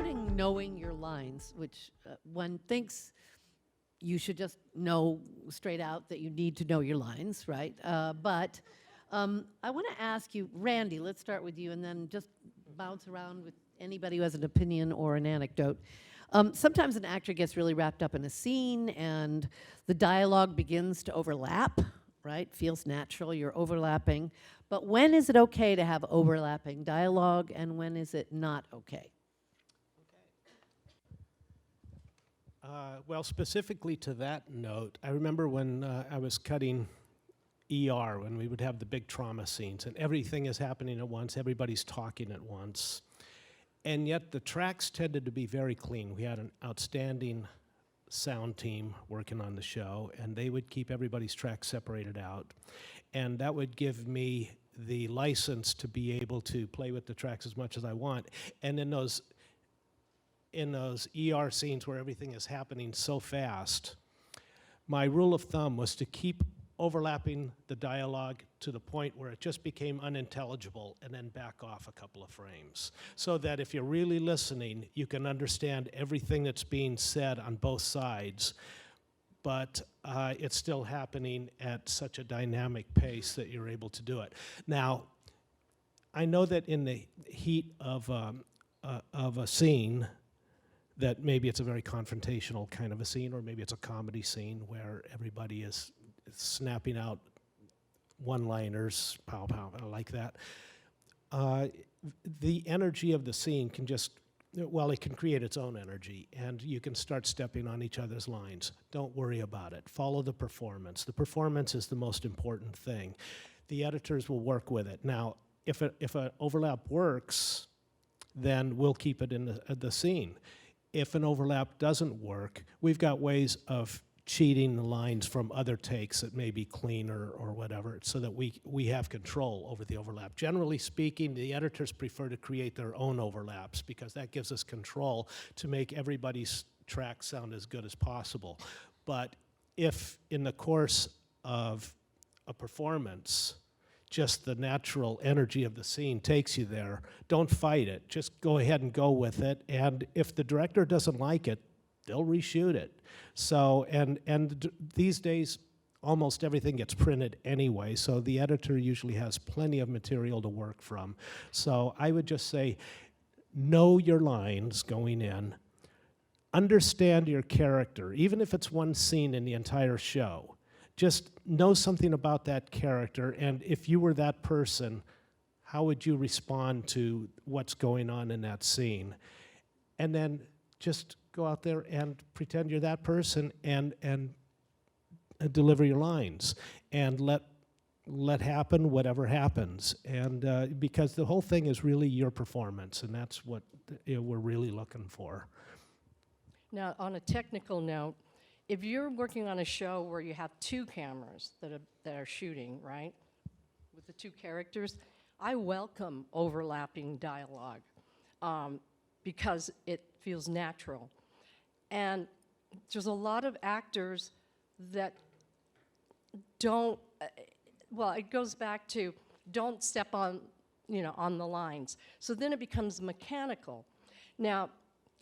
regarding knowing your lines, which one thinks you should just know straight out that you need to know your lines, right? But I want to ask you, Randy, let's start with you and then just bounce around with anybody who has an opinion or an anecdote. Sometimes an actor gets really wrapped up in a scene and the dialogue begins to overlap, right? Feels natural, you're overlapping. But when is it okay to have overlapping dialogue and when is it not okay? Well, specifically to that note, I remember when I was cutting ER, when we would have the big trauma scenes, and everything is happening at once, everybody's talking at once, and yet the tracks tended to be very clean. We had an outstanding sound team working on the show, and they would keep everybody's tracks separated out, and that would give me the license to be able to play with the tracks as much as I want. And in those ER scenes where everything is happening so fast, my rule of thumb was to keep overlapping the dialogue to the point where it just became unintelligible and then back off a couple of frames. So that if you're really listening, you can understand everything that's being said on both sides, but it's still happening at such a dynamic pace that you're able to do it. Now, I know that in the heat of a scene, that maybe it's a very confrontational kind of a scene, or maybe it's a comedy scene where everybody is snapping out one-liners, pow, pow, like that. The energy of the scene can just, well, it can create its own energy, and you can start stepping on each other's lines. Don't worry about it. Follow the performance. The performance is the most important thing. The editors will work with it. Now, if an overlap works, then we'll keep it in the scene. If an overlap doesn't work, we've got ways of cheating the lines from other takes that may be cleaner or whatever, so that we have control over the overlap. Generally speaking, the editors prefer to create their own overlaps because that gives us control to make everybody's track sound as good as possible. But if in the course of a performance, just the natural energy of the scene takes you there, don't fight it. Just go ahead and go with it. And if the director doesn't like it, they'll reshoot it. So, and these days, almost everything gets printed anyway, so the editor usually has plenty of material to work from. So I would just say, know your lines going in, understand your character, even if it's one scene in the entire show. Just know something about that character, and if you were that person, how would you respond to what's going on in that scene? And then just go out there and pretend you're that person and deliver your lines and let happen whatever happens. And because the whole thing is really your performance, and that's what we're really looking for. Now, on a technical note, if you're working on a show where you have two cameras that are shooting, right, with the two characters, I welcome overlapping dialogue because it feels natural. And there's a lot of actors that don't, well, it goes back to don't step on, on the lines. So then it becomes mechanical. Now,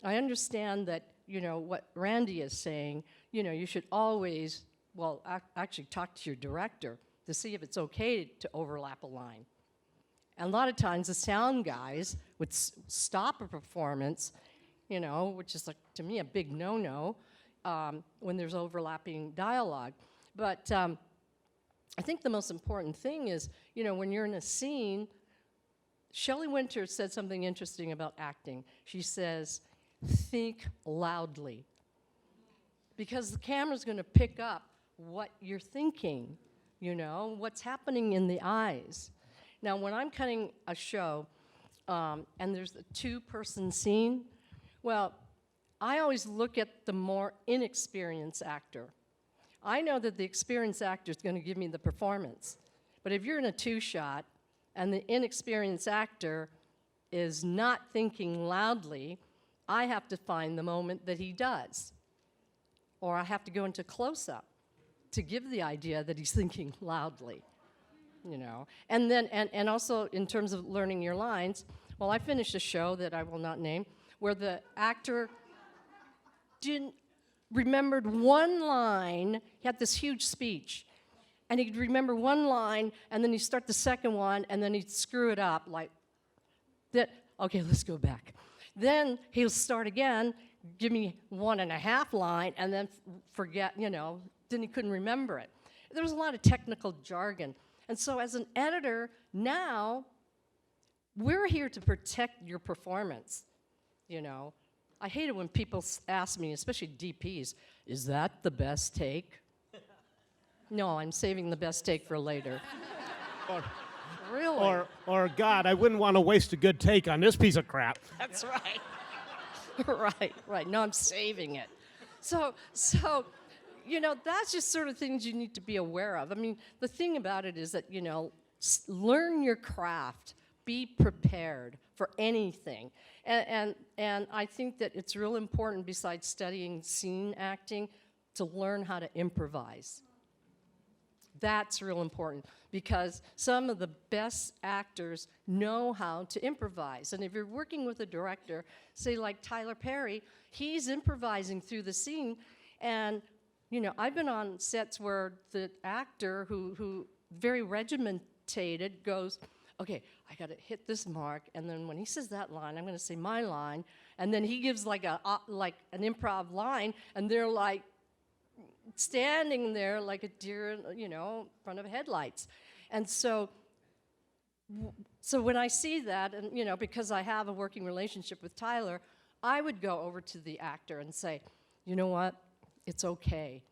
I understand that, what Randy is saying, you should always, well, actually talk to your director to see if it's okay to overlap a line. And a lot of times the sound guys would stop a performance, which is, like, to me, a big no-no when there's overlapping dialogue. But I think the most important thing is, when you're in a scene, Shelley Winter said something interesting about acting. She says, think loudly. Because the camera's going to pick up what you're thinking, what's happening in the eyes. Now, when I'm cutting a show and there's a two-person scene, well, I always look at the more inexperienced actor. I know that the experienced actor is going to give me the performance. But if you're in a two-shot and the inexperienced actor is not thinking loudly, I have to find the moment that he does. Or I have to go into close-up to give the idea that he's thinking loudly, And then, and also in terms of learning your lines, well, I finished a show that I will not name, where the actor didn't remembered one line. He had this huge speech, and he'd remember one line, and then he'd start the second one, and then he'd screw it up like that. Okay, let's go back. Then he'll start again, give me 1.5 line, and then forget, then he couldn't remember it. There was a lot of technical jargon. And so as an editor, now, we're here to protect your performance, I hate it when people ask me, especially DPs, is that the best take? No, I'm saving the best take for later. Really? Or God, I wouldn't want to waste a good take on this piece of crap. That's right. right. No, I'm saving it. So, that's just sort of things you need to be aware of. I mean, the thing about it is that, learn your craft. Be prepared for anything. And I think that it's real important, besides studying scene acting, to learn how to improvise. That's real important, because some of the best actors know how to improvise. And if you're working with a director, say like Tyler Perry, he's improvising through the scene. And, I've been on sets where the actor who very regimented goes, okay, I got to hit this mark, and then when he says that line, I'm going to say my line, and then he gives like an improv line, and they're like standing there like a deer, in front of headlights. And so when I see that, and because I have a working relationship with Tyler, I would go over to the actor and say, you know what, it's okay.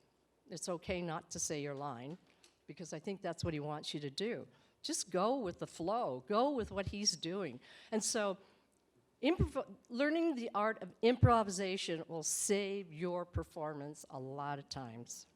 It's okay not to say your line, because I think that's what he wants you to do. Just go with the flow. Go with what he's doing. And so learning the art of improvisation will save your performance a lot of times.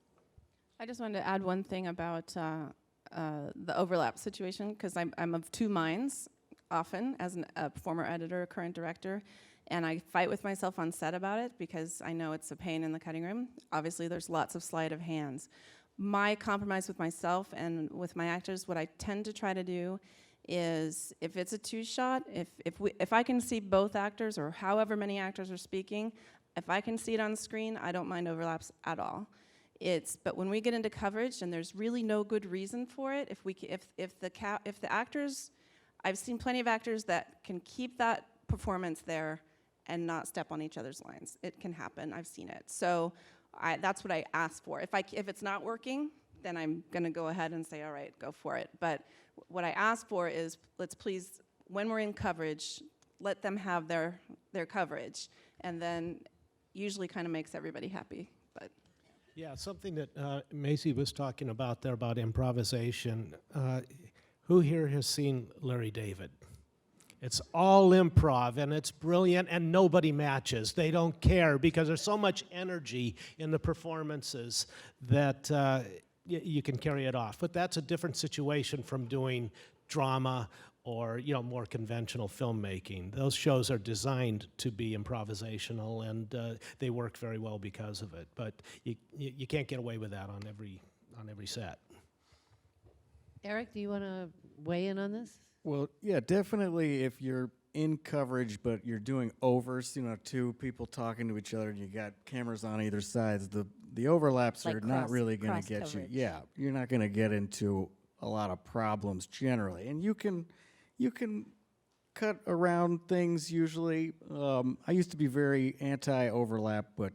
I just wanted to add one thing about the overlap situation, because I'm of two minds often as a former editor, a current director, and I fight with myself on set about it because I know it's a pain in the cutting room. Obviously, there's lots of sleight of hands. My compromise with myself and with my actors, what I tend to try to do is, if it's a two-shot, if I can see both actors or however many actors are speaking, if I can see it on screen, I don't mind overlaps at all. But when we get into coverage and there's really no good reason for it, if the actors, I've seen plenty of actors that can keep that performance there and not step on each other's lines. It can happen. I've seen it. So that's what I ask for. If it's not working, then I'm going to go ahead and say, all right, go for it. But what I ask for is, let's please, when we're in coverage, let them have their coverage, and then usually kind of makes everybody happy. But Yeah, something that Maysie was talking about there about improvisation. Who here has seen Larry David? It's all improv, and it's brilliant, and nobody matches. They don't care, because there's so much energy in the performances that you can carry it off. But that's a different situation from doing drama or more conventional filmmaking. Those shows are designed to be improvisational, and they work very well because of it. But you can't get away with that on every set. Eric, do you want to weigh in on this? Well, yeah, definitely if you're in coverage but you're doing overs, two people talking to each other and you got cameras on either sides, the overlaps Like are not really going to get you. coverage. Yeah, you're not going to get into a lot of problems generally. And you can cut around things usually. I used to be very anti-overlap, but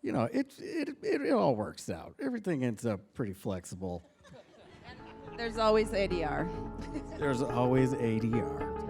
it all works out. Everything ends up pretty flexible. there's always ADR. There's always ADR.